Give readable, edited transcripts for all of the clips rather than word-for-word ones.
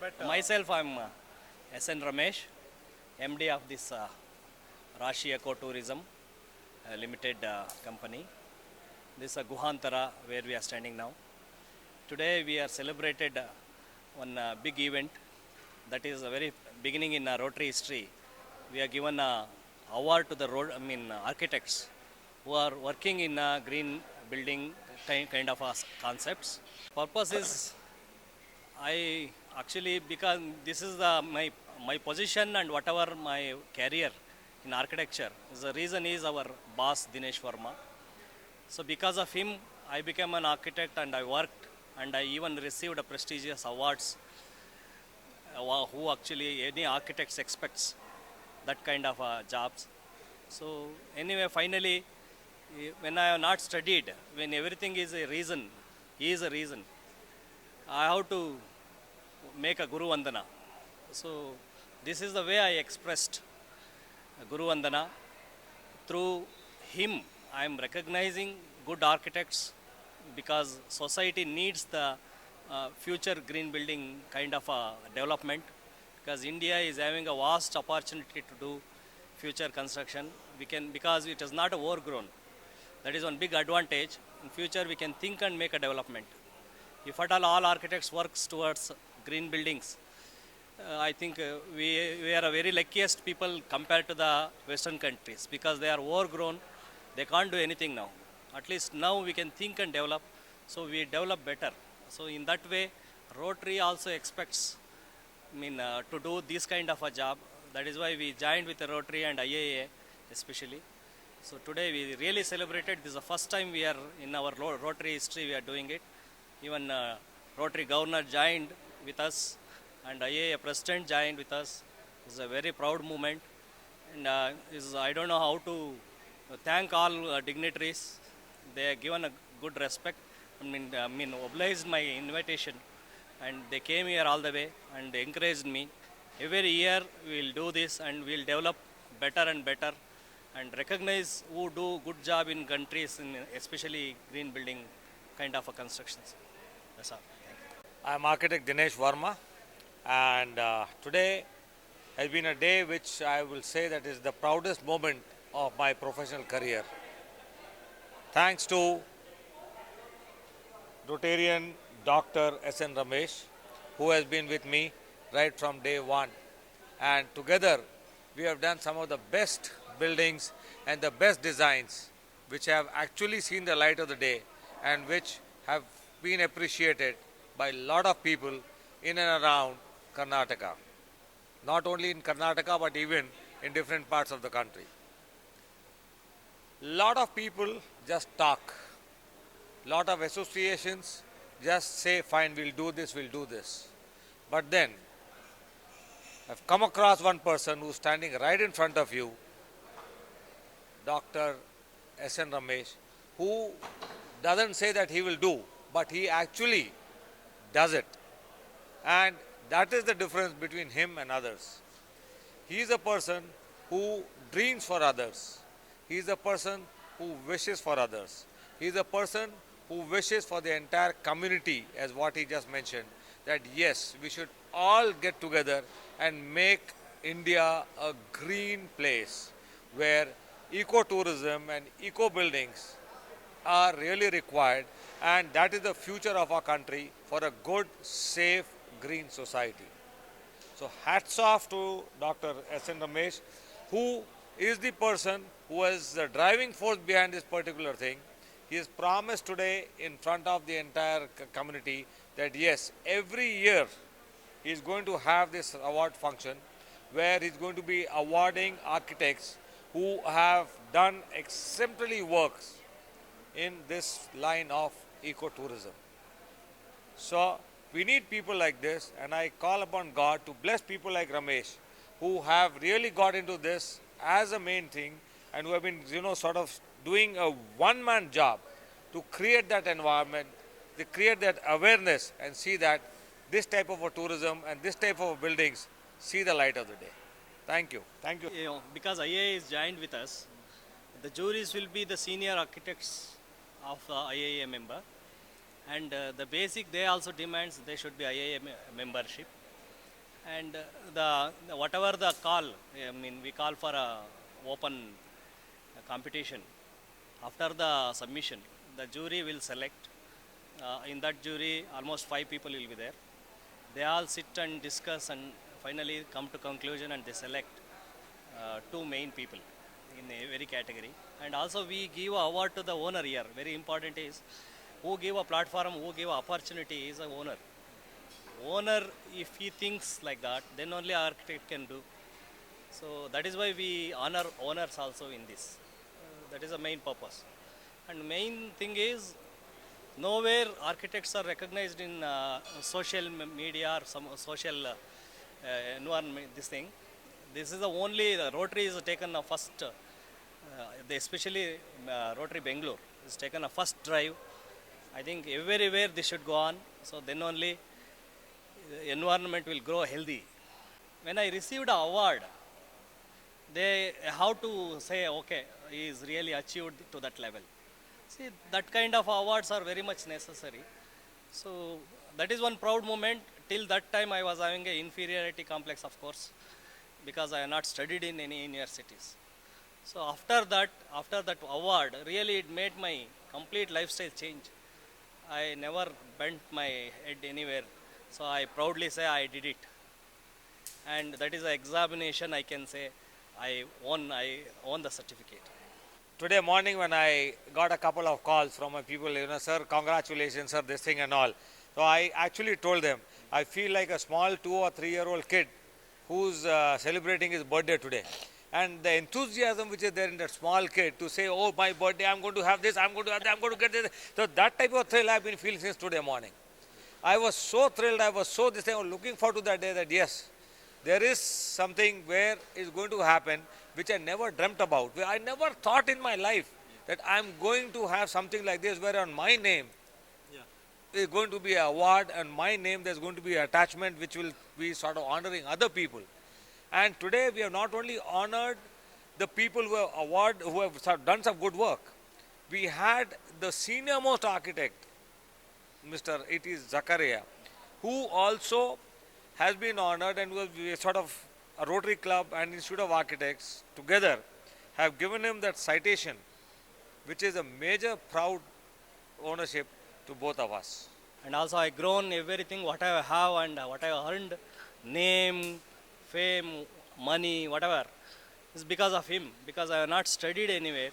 Myself, I'm SN Ramesh, MD of this Rashi Eco Tourism Limited company. This is Guhantara where we are standing now. Today we are celebrated one big event that is a very beginning in Rotary history. We are given a award to the architects who are working in green building kind of concepts. Purpose is I actually because this is my position and whatever my career in architecture. The reason is our boss Dinesh Verma. So because of him, I became an architect and I worked and I even received a prestigious awards. Who actually any architects expects that kind of jobs. So anyway, finally, when I have not studied, when everything is a reason, he is a reason. I have to make a Guru Vandana. So this is the way I expressed Guru Vandana. Through him, I am recognizing good architects because society needs the future green building kind of development because India is having a vast opportunity to do future construction. We can because it is not overgrown. That is one big advantage. In future, we can think and make a development. If at all architects works towards green buildings, I think we are a very luckiest people compared to the Western countries because they are overgrown. They can't do anything now. At least now we can think and develop, so we develop better. So in that way, Rotary also expects, to do this kind of a job. That is why we joined with the Rotary and IAA especially. So today we really celebrated. This is the first time we are in our Rotary history we are doing it. Even Rotary Governor joined with us and IAA President joined with us. It's a very proud moment. And I don't know how to thank all dignitaries. They have given a good respect. Obliged my invitation and they came here all the way and encouraged me. Every year we will do this and we will develop better and better and recognize who do good job in countries, especially green building kind of a constructions. That's all. I am architect Dinesh Verma, and today has been a day which I will say that is the proudest moment of my professional career. Thanks to Rotarian Dr. S.N. Ramesh, who has been with me right from day one. And together we have done some of the best buildings and the best designs which have actually seen the light of the day and which have been appreciated by a lot of people in and around Karnataka. Not only in Karnataka but even in different parts of the country. Lot of people just talk. Lot of associations just say, fine, we'll do this. But then, I've come across one person who's standing right in front of you, Dr. S.N. Ramesh, who doesn't say that he will do, but he actually does it. And that is the difference between him and others. He is a person who dreams for others. He is a person who wishes for others. He is a person who wishes for the entire community, as what he just mentioned, that yes, we should all get together and make India a green place where eco-tourism and eco-buildings are really required, and that is the future of our country for a good, safe, green society. So hats off to Dr. S.N. Ramesh, who is the person who is the driving force behind this particular thing. He has promised today in front of the entire community that yes, every year he is going to have this award function where he is going to be awarding architects who have done exemplary works in this line of ecotourism. So we need people like this, and I call upon God to bless people like Ramesh who have really got into this as a main thing and who have been, sort of doing a one-man job to create that environment, to create that awareness and see that this type of a tourism and this type of buildings see the light of the day. Thank you. Thank you. Because IAA is joined with us, the juries will be the senior architects of IAA member and the basic they also demands they should be IAA membership. And whatever the call, I mean, we call for a open competition. After the submission, the jury will select. In that jury, almost 5 people will be there. They all sit and discuss and finally come to conclusion, and they select two main people in every category. And also we give award to the owner here. Very important is who give a platform, who give opportunity is a owner. Owner, if he thinks like that, then only architect can do. So that is why we honor owners also in this. That is the main purpose. And main thing is nowhere architects are recognized in social media or some social environment. This thing, this is the only the Rotary is taken a first, especially Rotary Bangalore is taken a first drive. I think everywhere this should go on. So then only environment will grow healthy. When I received an award, they have to say, okay, he is really achieved to that level. See, that kind of awards are very much necessary. So that is one proud moment. Till that time, I was having an inferiority complex, of course, because I have not studied in any universities. So after that award, really it made my complete lifestyle change. I never bent my head anywhere. So I proudly say I did it. And that is an examination, I can say I won the certificate. Today morning when I got a couple of calls from my people, sir, congratulations, sir, this thing and all. So I actually told them, I feel like a small 2 or 3 year old kid who's celebrating his birthday today. And the enthusiasm which is there in that small kid to say, oh, my birthday, I'm going to have this, I'm going to have that, I'm going to get this. So that type of thrill I've been feeling since today morning. I was so thrilled, I was so this thing, I was looking forward to that day that yes, there is something where is going to happen which I never dreamt about. Where I never thought in my life that I'm going to have something like this where on my name is going to be an award, and my name there's going to be an attachment which will be sort of honoring other people. And today we have not only honored the people who have done some good work. We had the senior most architect, Mr. It is Zakaria, who also has been honored, and we sort of a Rotary Club and Institute of Architects together have given him that citation, which is a major proud ownership to both of us. And also I grown everything what I have and what I earned, name, fame, money, whatever, is because of him, because I have not studied anywhere.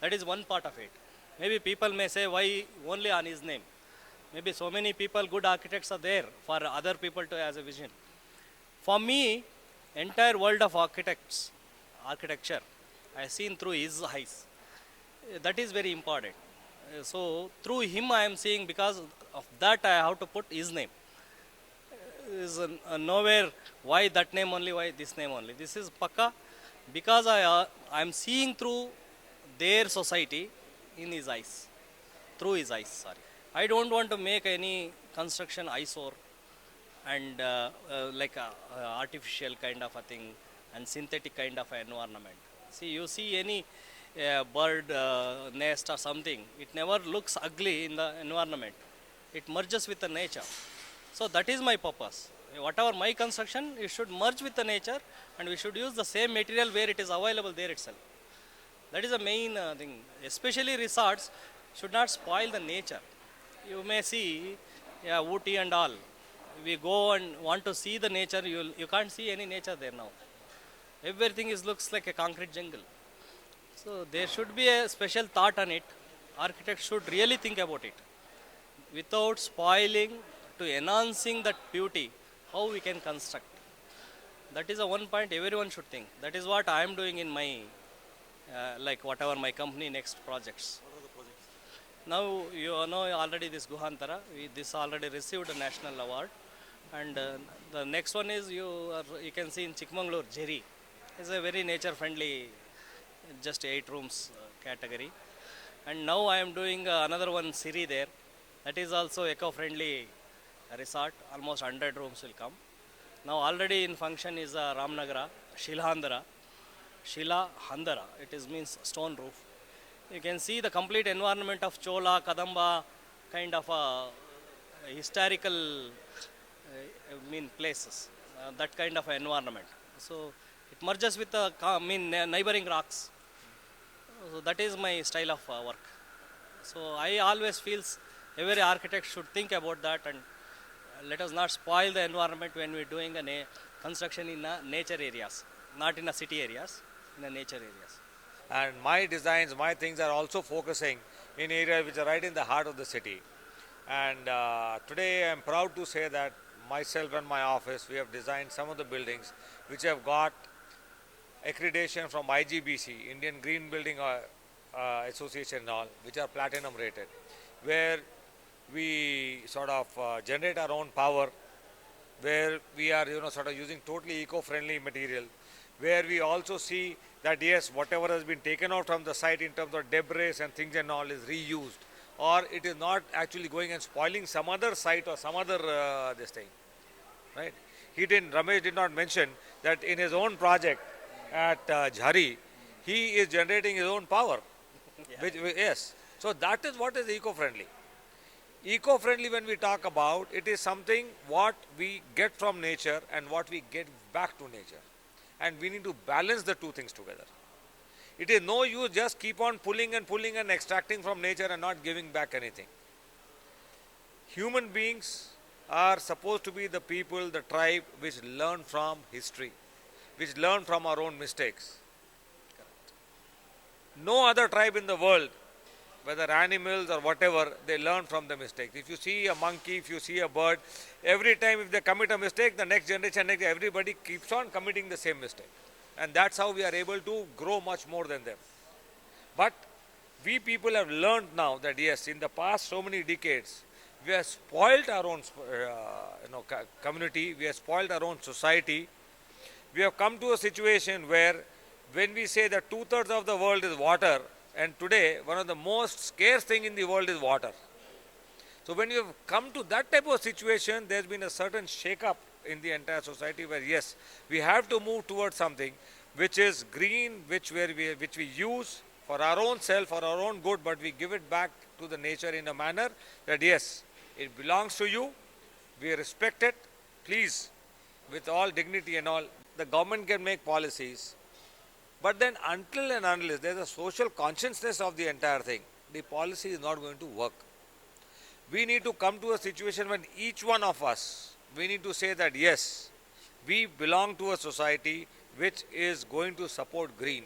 That is one part of it. Maybe people may say, why only on his name? Maybe so many people, good architects are there for other people to as a vision. For me, entire world of architecture, I have seen through his eyes. That is very important. So through him I am seeing, because of that I have to put his name. Is nowhere why that name only, why this name only. This is Pakka, because I am seeing through their society in his eyes, through his eyes, sorry. I don't want to make any construction eyesore and like a artificial kind of a thing and synthetic kind of environment. See, you see any bird nest or something, it never looks ugly in the environment. It merges with the nature. So that is my purpose. Whatever my construction, it should merge with the nature, and we should use the same material where it is available there itself. That is the main thing. Especially resorts should not spoil the nature. You may see, yeah, Ooty and all. We go and want to see the nature, you can't see any nature there now. Everything looks like a concrete jungle. So there should be a special thought on it. Architects should really think about it. Without spoiling, to enhancing that beauty, how we can construct. That is the one point everyone should think. That is what I am doing in my, like whatever my company next projects. Now you know already this Guhantara, this already received a national award, and the next one is you can see in Chikmagalur, Jerry. It's a very nature friendly, just 8 rooms category. And now I am doing another one, Siri there. That is also eco friendly resort, almost 100 rooms will come. Now already in function is Ramnagara, Shilhandara. It is means stone roof. You can see the complete environment of Chola, Kadamba, kind of historical places. that kind of environment. So it merges with the neighboring rocks. So that is my style of work. So I always feels every architect should think about that, and let us not spoil the environment when we're doing a construction in nature areas, not in a city areas, in a nature areas. And my designs, my things are also focusing in areas which are right in the heart of the city. And today I'm proud to say that myself and my office, we have designed some of the buildings which have got accreditation from IGBC, Indian Green Building Association and all, which are platinum rated, where we sort of generate our own power, where we are sort of using totally eco-friendly material, where we also see that yes, whatever has been taken out from the site in terms of debris and things and all is reused, or it is not actually going and spoiling some other site or some other this thing, right? Ramesh did not mention that in his own project at Jhari, he is generating his own power. Yes, so that is what is eco-friendly. Eco-friendly, when we talk about, it is something what we get from nature and what we get back to nature. And we need to balance the two things together. It is no use just keep on pulling and extracting from nature and not giving back anything. Human beings are supposed to be the people, the tribe which learn from history, which learn from our own mistakes. No other tribe in the world, whether animals or whatever, they learn from the mistakes. If you see a monkey, if you see a bird, every time if they commit a mistake, the next generation, everybody keeps on committing the same mistake. And that's how we are able to grow much more than them. But we people have learned now that yes, in the past so many decades, we have spoiled our own community, we have spoiled our own society. We have come to a situation where when we say that 2/3 of the world is water, and today, one of the most scarce thing in the world is water. So when you have come to that type of situation, there's been a certain shake-up in the entire society where yes, we have to move towards something which is green, which we use for our own self, for our own good, but we give it back to the nature in a manner that yes, it belongs to you, we respect it, please, with all dignity and all. The government can make policies, but then until and unless there is a social consciousness of the entire thing, the policy is not going to work. We need to come to a situation when each one of us, we need to say that yes, we belong to a society which is going to support green,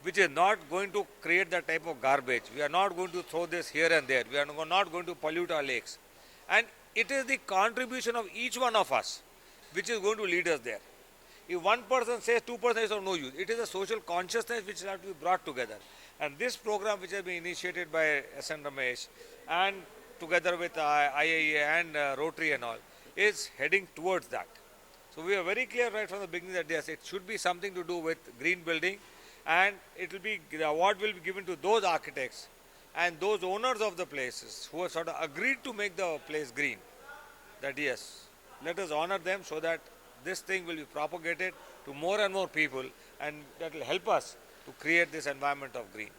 which is not going to create that type of garbage. We are not going to throw this here and there. We are not going to pollute our lakes. And it is the contribution of each one of us which is going to lead us there. If one person says 2% is of no use, it is a social consciousness which has to be brought together. And this program which has been initiated by SN Ramesh and together with IAEA and Rotary and all is heading towards that. So we are very clear right from the beginning that yes, it should be something to do with green building, and it will be, the award will be given to those architects and those owners of the places who have sort of agreed to make the place green. That yes, let us honor them so that this thing will be propagated to more and more people, and that will help us to create this environment of green.